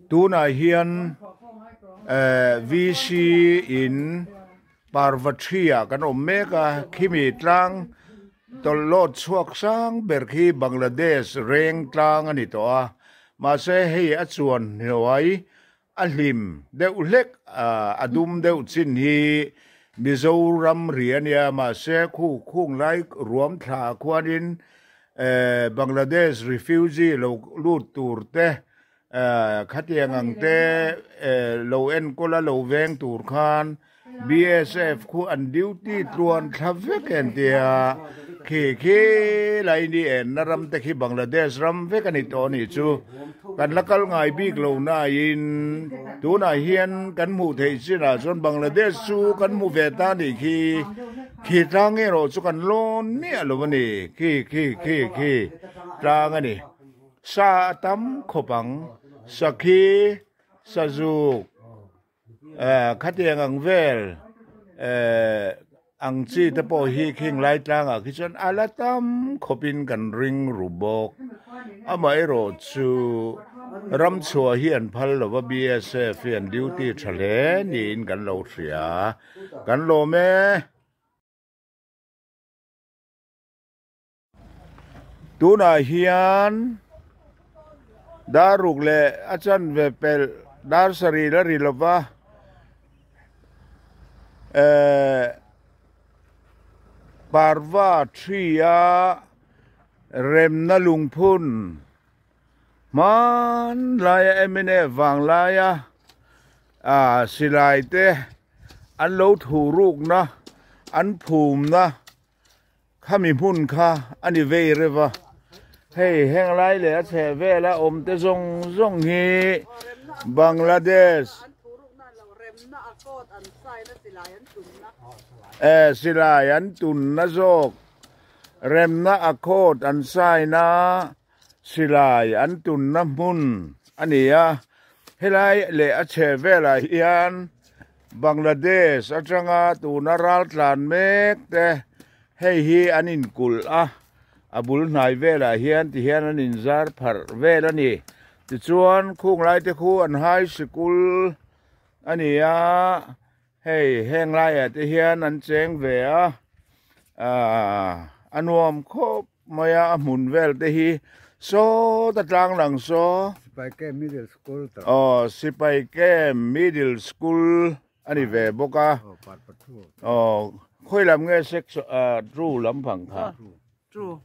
tu na hian VC in Parvatria kan omega khimi tlang tolot chuak sang berkhi Bangladesh reng tlang ani to a ma se hei a chuan hnuai a hlim deuh hlek adum deuh chin hi Mizoram riania ma se khung lai ruam thla khwanin Bangladesh refugee lo lut turte khatiang angte lo en kola lo veng tur khan BSF khu an duty tuan thavek en dia ke lai ni en naram te khi Bangladesh ram vek ani to ni chu kan lakal ngai bik lo na in tu na hian kan mu thei china chon Bangladesh chu kan mu ve ta ni khi tang e ro chu kan lon ni alo ni khi tang ani sa tam khopang sakhi sazu khatiang ang vel ang chi te po hi king lai tlang a kichon alatam khopin kan ring rubok amai ro chu ram chua hian phal lo ba BSF hian duty thale ni in kan lo thria kan lo me tu na hian daruk le achan ve pel dar sari la rilova Parva Tria Remna Lungpun Man Laya Emine Vang Laya Silai te An lo thuruk na An phum na Khami phun kha Ani vei reva Hey heng lai le che ve la om te zong hi Bangladesh Silayan tun na zok rem na akot an sai na silayan tun na mun ania helai le a che vela hian Bangladesh atanga tu na ral tlan mek te hei hi anin kul abul nai vela hian ti hian anin zar phar vela ni ti chuan khung lai te khu an high school ania hey heng lai te hian an cheng ve anuam khop maya mun vel te hi so ta tlang lang so Sipai ke middle school sipai ke middle school ani ve boka khoi lam nge sek tru lam phang kha True.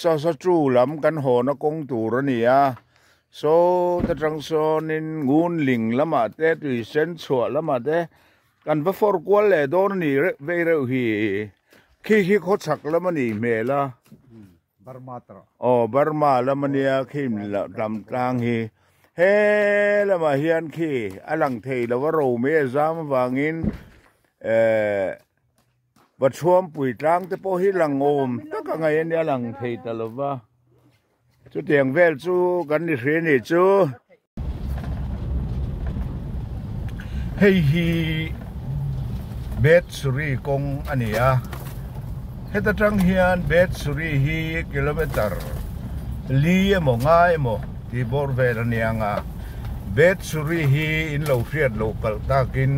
so tru lam kan ho na kong tur ani so ta tang so nin ngun ling lama te tui sen chua lama te kan va for kwal le don ni ve re hi khi kho chak lamani mela Barmatra Burma lamania khim lam tang hi he lama hian khi alang thei lawaro me zam wangin va chuam pui tlang te po hi lang om taka ngai en lang thei talova chu tiang vel chu kan ni hre ni chu hei hi bet suri kong ania heta tang hian bet suri hi kilometer li mo ngai mo ti bor vel anianga bet suri hi in lo friat local takin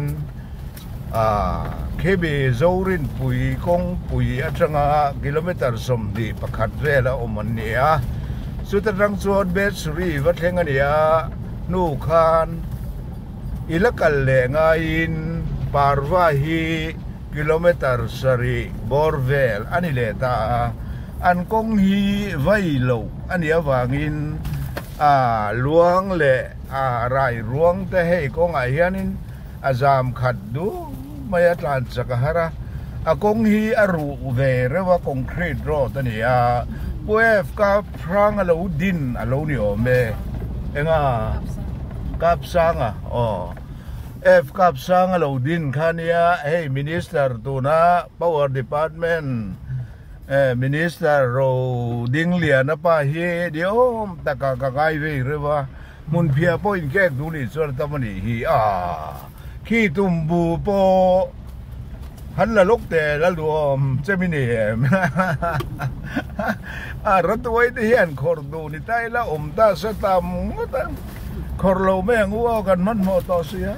khebe zorin pui kong pui atanga kilometer som di pakhat vela omania suta rang chuan bet suri va thlengania nu khan ilakal le ngain parva hi kilometer sari borvel ani le ta an kong hi vai lo ani awangin luang le rai ruang te hei kong a hianin azam khat du maya tlan chakahara a kong hi aru ve rewa concrete road ani puef ka prang alo din alo ni ome enga kap sanga F kap sang alo din khania hey minister tuna power department minister ro ding lian pa hi diom taka ka gai ve rewa mun phia point ke du ni chor tamani hi khi tum bu po han la lok te la luom chemini ratwai te hian khor du ni tai la ta sa tam Korlo meng uo kan man mo to siya.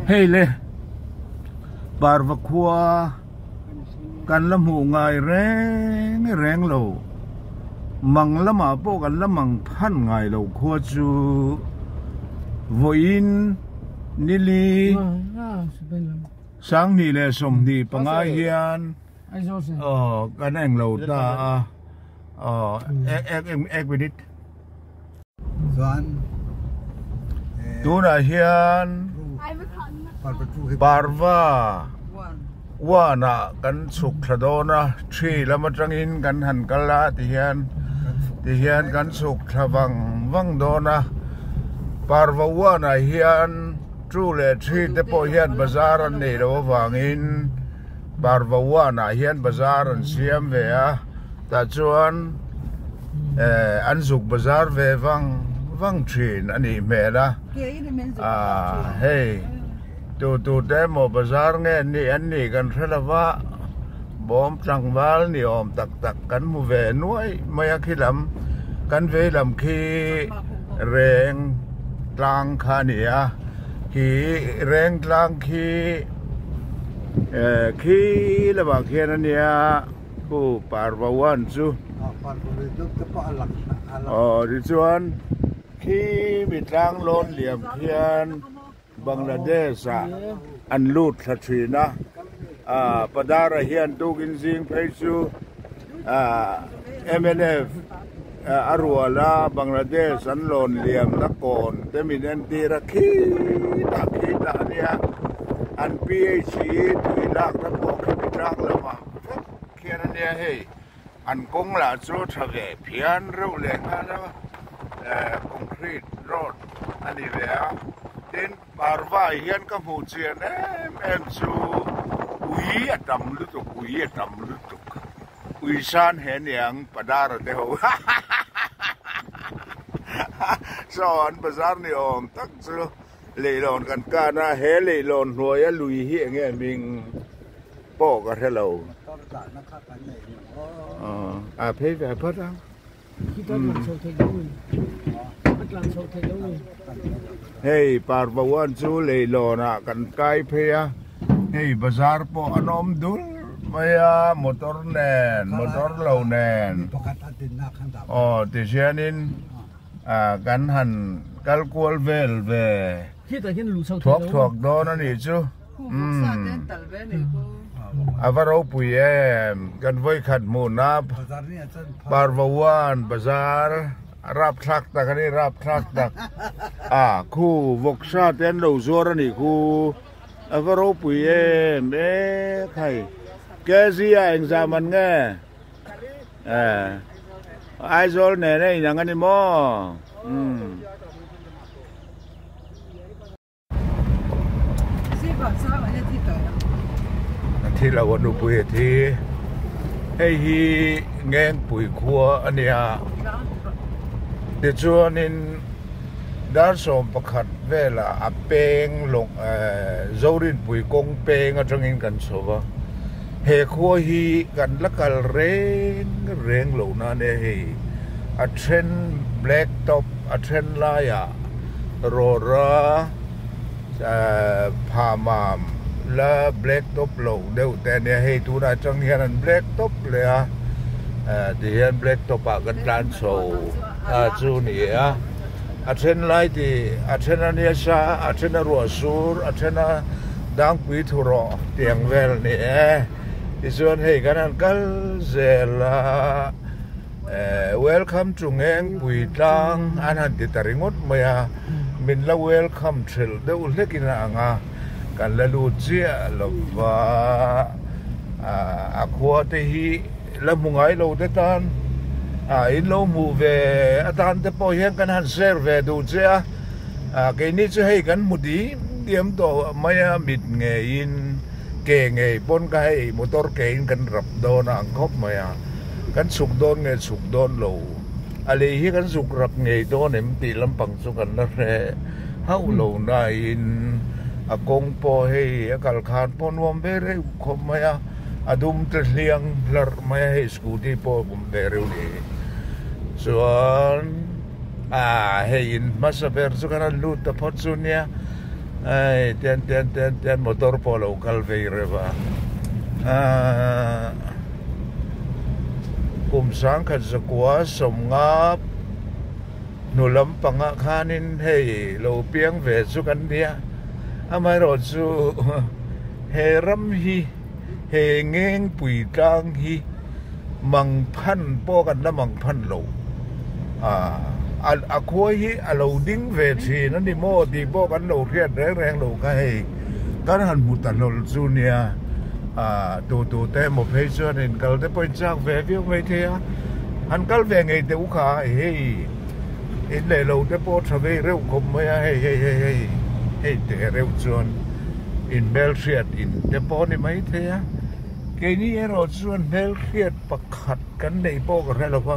Hey le. Barvakwa kan lam hu ngai reng lo. Mang lama po kan lamang phan ngai lo khua chu voin nili sang ni le som ni pangai hian kan ang lo ta ek minit Doan. tu na hian barwa wana kan suk thadona thri lama tangin kan han kala ti hian kan suk thavang wang dona barwa wana hian tru le thri te po hian bazar an nei lo wangin barwa wana hian bazar an siam ve a ta chuan an suk bazar ve wang thin ani mela hey tu demo bazar nge ni an ni kan thalawa bom tangwal ni om tak kan mu ve nuai maya khilam kan ve lam khi reng tlang khania khi reng tlang khi la ba khian ania bu parwawan chu di chuan khi mi tlang lon liam khian Bangladesh an lut thathina padara hian tukin jing pheichu MNF arwala Bangladesh an lon liam na kon teminen tira khi ta nia an PhD tuilak na po kitang lama khian nia hey an kong la chu thave phian ro le na concrete road ani ve đến barva hian ka mu chian em chu ui atam lu tu ui san hen yang padara de ho so an bazar ni om tak chu leilon kan kana he leilon hnuai a lui hi nge ming po ka hello phei ve phata hey parbawan chu leilona kan kai phea hey bazar po anom dul maya motor lo nen ti sianin kan han kalkual vel ve thuak don ani chu avaro puyem kan voi khat mu na parbawan bazar rap thak ta kan rap thak ta khu voksa ten lo zor ani khu avaro puyem khai kezia examen nge ai zol ne nei nang ani mo thi la wanu pui thi hey hi ngeng pui khua ania de chuanin dar som pakhat vela a peng long zorin pui kong peng atangin kan sowa he khua hi kan lakal reng lo na ne he a trend black top a trend la ya rora phamam la black top lo deu te ne he tu na chang hian black top le the hian black top a kan tlan so chu ni a then lai ti a then ania sa a then ro sur a then dang pui thuro tiang vel ni ti chuan hei kan an kal zela welcome to ngeng pui tlang an han ti taringot maya min la welcome thil deu lekina anga kan la lu chia lova a khua te hi la mungai lo te tan in lo mu ve atan te po hian kan han ser ve du chia ke ni chu hei kan mudi diam to maya mit nge in ke nge pon ka hei motor ke in kan rap don ang khop maya kan suk don nge suk don lo ale hi kan suk rap nge don em ti lampang chu kan la re hau lo na in a kong po hei a kal khan pon wam ve re khop maya adum te liang lar maya hei scooty po bum te reu ni chuan hein masa ber chu kan lut ta phot chu nia ai ten motor polo kalvei reva kum sang khat zakwa somngap nulam panga khanin hei lo piang ve chu kan nia amai ro chu he ram hi he ngeng pui tang hi mang phan po kan na mang phan lo a khoi hi a lo ding ve thi na ni mo ti po kan lo riat reng lo ka hei kan han mutanol chu nia tu te mo phei chuan in kal te point chak ve viu mai thea han kal ve ngei te u kha hei in le lo te po thave reu khom mai hei te reu chuan in bel riat in te po ni mai thea ke ni ero chuan bel riat pakhat kan nei po ka re lo pa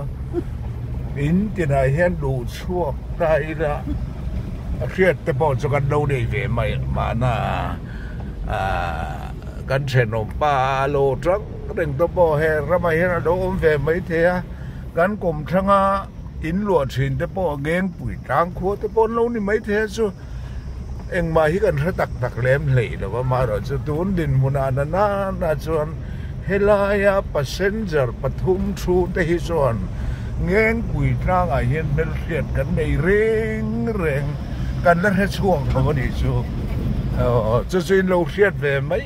in tina hian du chuak tai la riat te po chu kan lo nei ve mai ma na kan chen om pa lo trăng reng to po he rama hian do om ve mai thea kan kum thanga in lo thin te po geng pui tang kho te po lo ni mai thea chu eng ma hi kan tak lem hlei lo ma ro chu tun din muna na chuan helaya passenger pathum thu te hi chuan ngeng pui tang a hian bel riat kan nei reng kan la he chuang lo ni chu chu in lo riat ve mai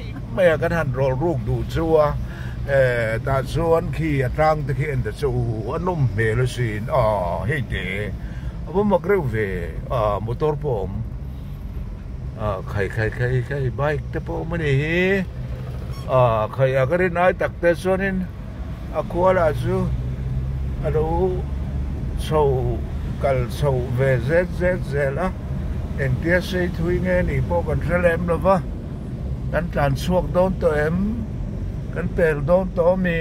kan han rol ruk du chua ta chuan khi atang te khi en te chu anum me lo sin hei te abo mak reu ve motor pom khai bike te po mani khai agarin ai tak te chuanin a khuala chu alo kal chho ve zela en tia sei thui nge ni po kan thlem lo va kan tlan suak don to em kan pel don to mi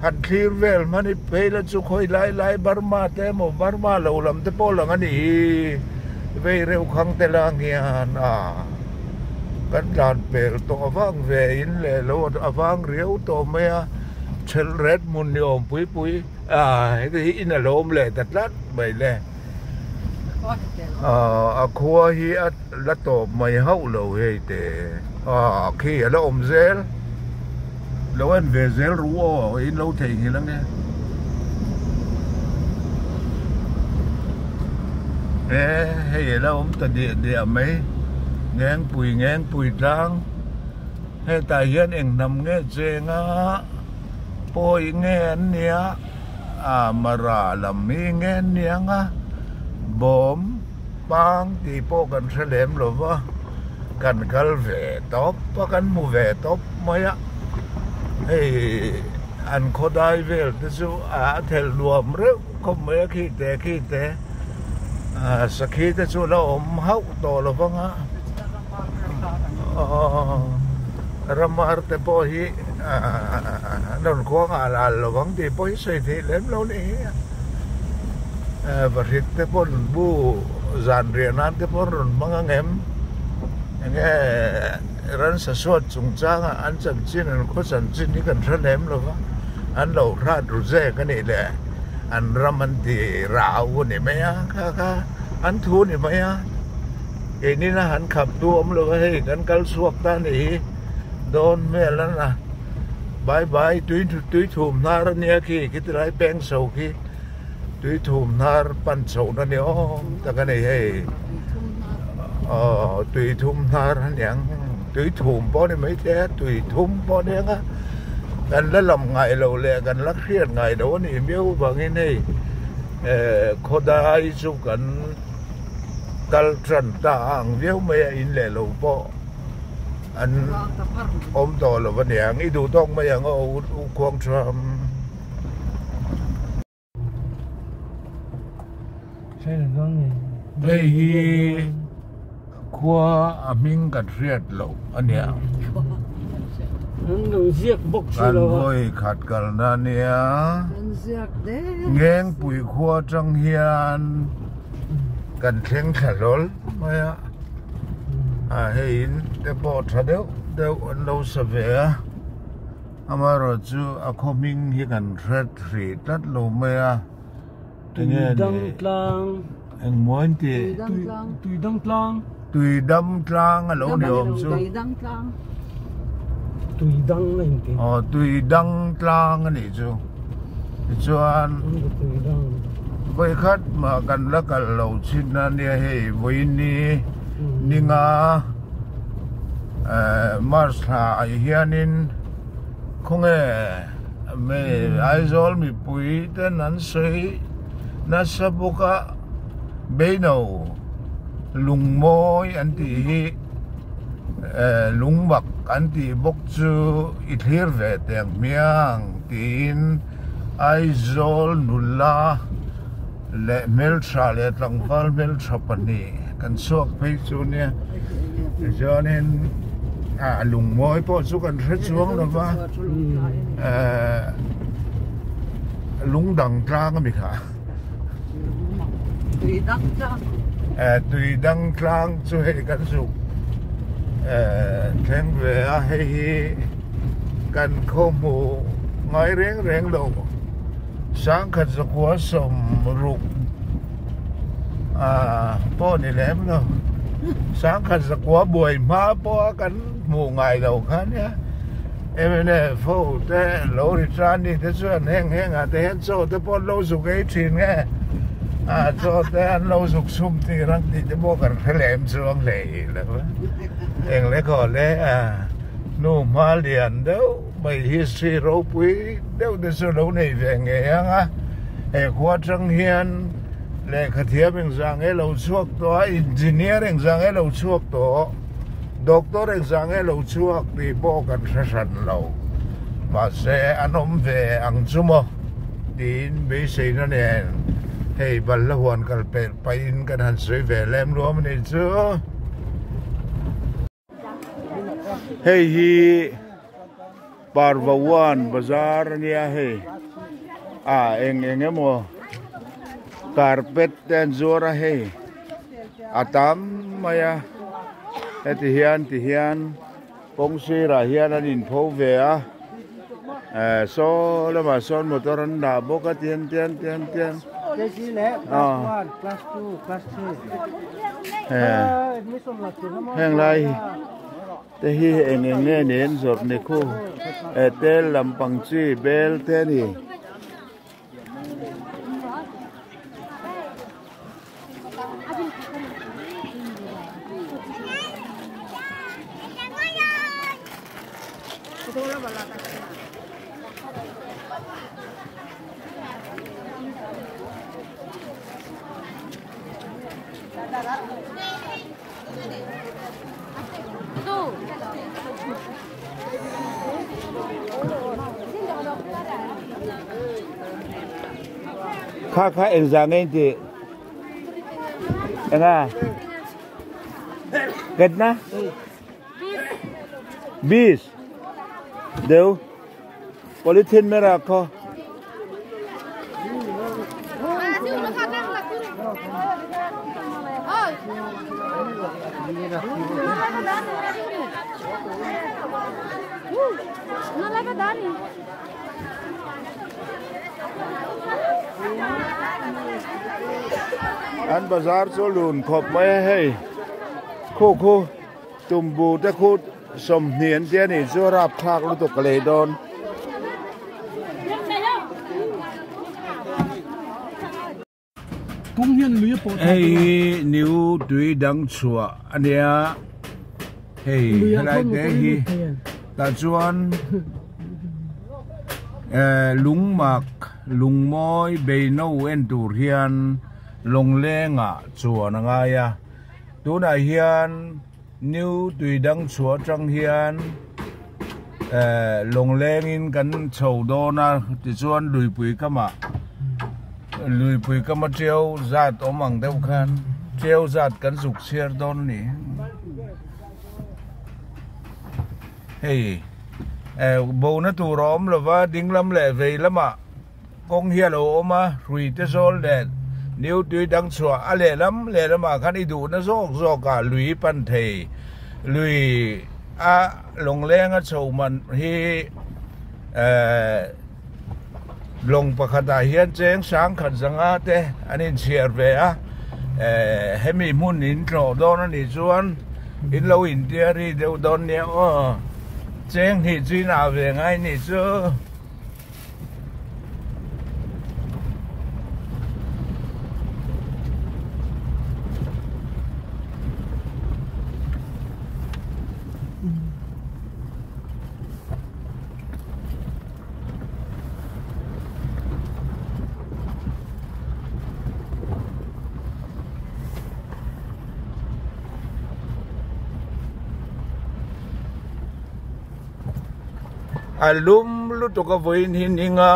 han clear vel mani pela chu khoi lai barma te mo barma lo lam te po lang ani ve reu khang te lang hian kan tlan pel to awang ve in le lo awang riau to mea chel red mun yom pui cái in là lôm le tạt lát mày le khua hi là tổ mày hậu lâu hay te khi là ôm zel lâu anh về zel rú in lâu thì như lắm nghe hay là ôm tạt địa mấy ngang pui trăng hay tại hiện anh nằm nghe chê ngã poi nghe nia mara lami nghe nia nga bom bang ti po kan selem lo va kan kal ve top pa kan mu ve top maya hey an khodai vel te chu thel luam re khom me khi te sakhi te chu lo om hau to lo va nga ramar te po hi non ko nga lo bang ti po sei thi lem lo ni và hit te pon bu zan rianan te pon ron mga ngem nge ran sa suat chung chang an chan chin an ko chan chin ni kan thlem lo va an lo ra ru ze ka ni le an raman ti rau ni me ya ka an thu ni me ya e ni na han khap tu om lo he kan kal suak ta ni don me la na bye tui thum na ra nia ki kitrai peng so ki tui thum nar pan so na ni ta ka nei he tui thum nar yang tui thum po ni mai te tui thum po ni nga kan la lam ngai lo le kan la khiat ngai do ni miu bang nei khodai chu kan kal tran ta ang viu me in le lo po an om to lo van yang i du tong ma yang u kwang tram sai là con này đây qua mình cắt riết lo anh ya nó giết bốc anh voi khát cả na nia ngang bụi khoa trong hiền cần thèn thả lol mày hey te po thadeu deu lo savea amaro chu a khoming hi kan thret thri tat lo mea tùy đăng tlang anh muốn thì tùy đăng tlang tùy đâm trang ở lỗ điều không chú tùy đăng anh kì tùy đăng trang anh chú chú anh tùy đăng với khách mà cần là cả lẩu chín anh đi hay với ni ngà Marsa ai hianin không nghe mẹ ai rồi mi bùi tên anh sấy na sabuka beno lung môi anh thì lung bạc anh thì bốc chu ít hiền về tiếng miang tin ai rồi nulla lệ mel tra lệ tăng val mel chapani kan suak phê chu nè cho nên lung môi po chu kan rất xuống rồi ba lung đằng trang mi khá tùy đăng trang chu hệ kan su thèn về hay kan khom mu ngay reng reng lo sáng khát giấc quá sớm rục po ni lem lo sáng khát giấc quá buổi má po kan mu ngày đầu khá nhá em này phô te lô đi tràn đi thế xuân heng heng te hết số te po lô sục ấy chín nghe cho te ăn lô sục sum thì răng thì te po cần phải lem xuống lệ là em lấy còn lấy nô ma liền đâu mày history râu quý đâu te số lô này về nghe á qua trăng hiền lệ khát hiệp mình rằng ấy lô chuộc to engineer mình rằng ấy lô chuộc to doctor mình rằng ấy lô chuộc thì po cần phải sẵn lô mà sẽ ăn ôm về ăn chung mò tin bị xây nó nè hey bal la huan kal pe pain kan han soi ve lem rom ni chu hey hi Parvawan bazar nia hey eng emo carpet ten zora hey atam maya ti hian pong si ra hian an in pho ve so la ma son motor an da boka tian Class 1, class 2, class 3. Heng lai te hi eng nge nen zot ne khu tel lampang chi bel te ni Kha eng zang en ti enga ket na bis deu polythene mera kho An bazar cho lùn khop mai hay khu tum bu te khu som hiền te ni cho rap khak lu to kale don Pung hian lui po hey new tui dang chua ania hey lai te hi ta chuan lung mak lung moi be no en tur hian long lenga chuan anga ya tuna hian new tui dang chua chang hian long lengin kan chho dona ti chuan lui pui kama treo zat omang deuh khan treo zat kan zuk cher don ni hey bo na tu rom lova dinglam le ve lama kong hialo oma rui te zol de new tui dang chua ale lama khan i du na zok ka lui pan thei lui long leng a chho man hi lồng pakhat ah hian cheng sang khat zanga te anin chiar ve a hemi mun in tro don ani chuan in lo in tia ri deuh don nia o cheng hi chin a ve ngai ni chu alum lutuka voin hin hinga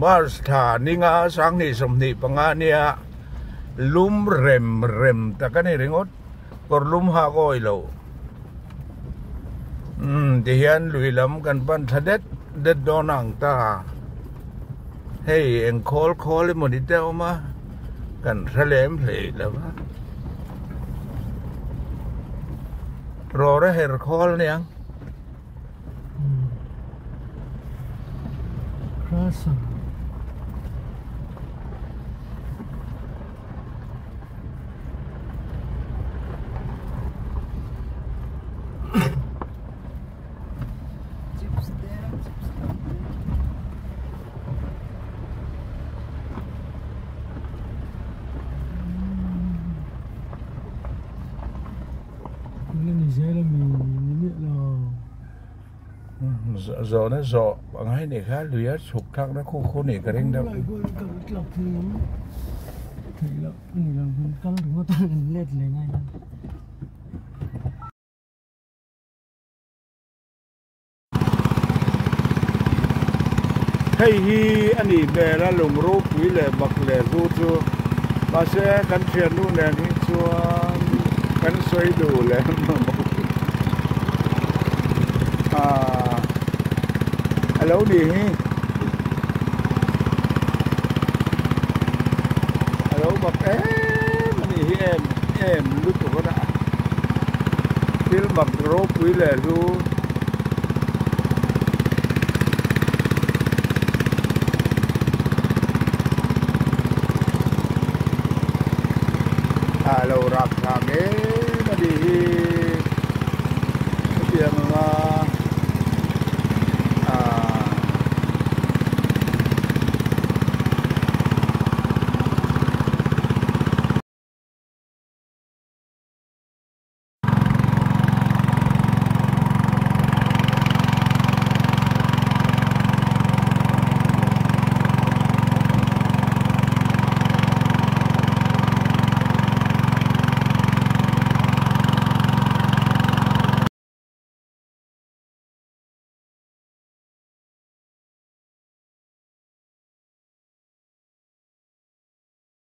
mars tha ninga sang ni som ni pangania lum rem takani ringot kor lum ha goi lo ti hian luilam kan pan thadet det donang ta hey en call monite oma kan thalem hle lawa rore her call niang Croissant. Ini saya ini loh. Giờ nó rõ bằng hai này khác lưới sụp thác nó khô này cái đánh đâu Lại gọi cầm lọc thì lọc này là căng đúng không tăng lên này ngay. hey hi anh đi về là lùng rô quý lệ bạc lệ rô chu bà sẽ cắn thuyền nu nè đi chuan cắn xoay đủ lệ hello đi hello bạc em đi em lúc đó đã til bạc rô quý lệ rô hello rap thang mà đi tiếng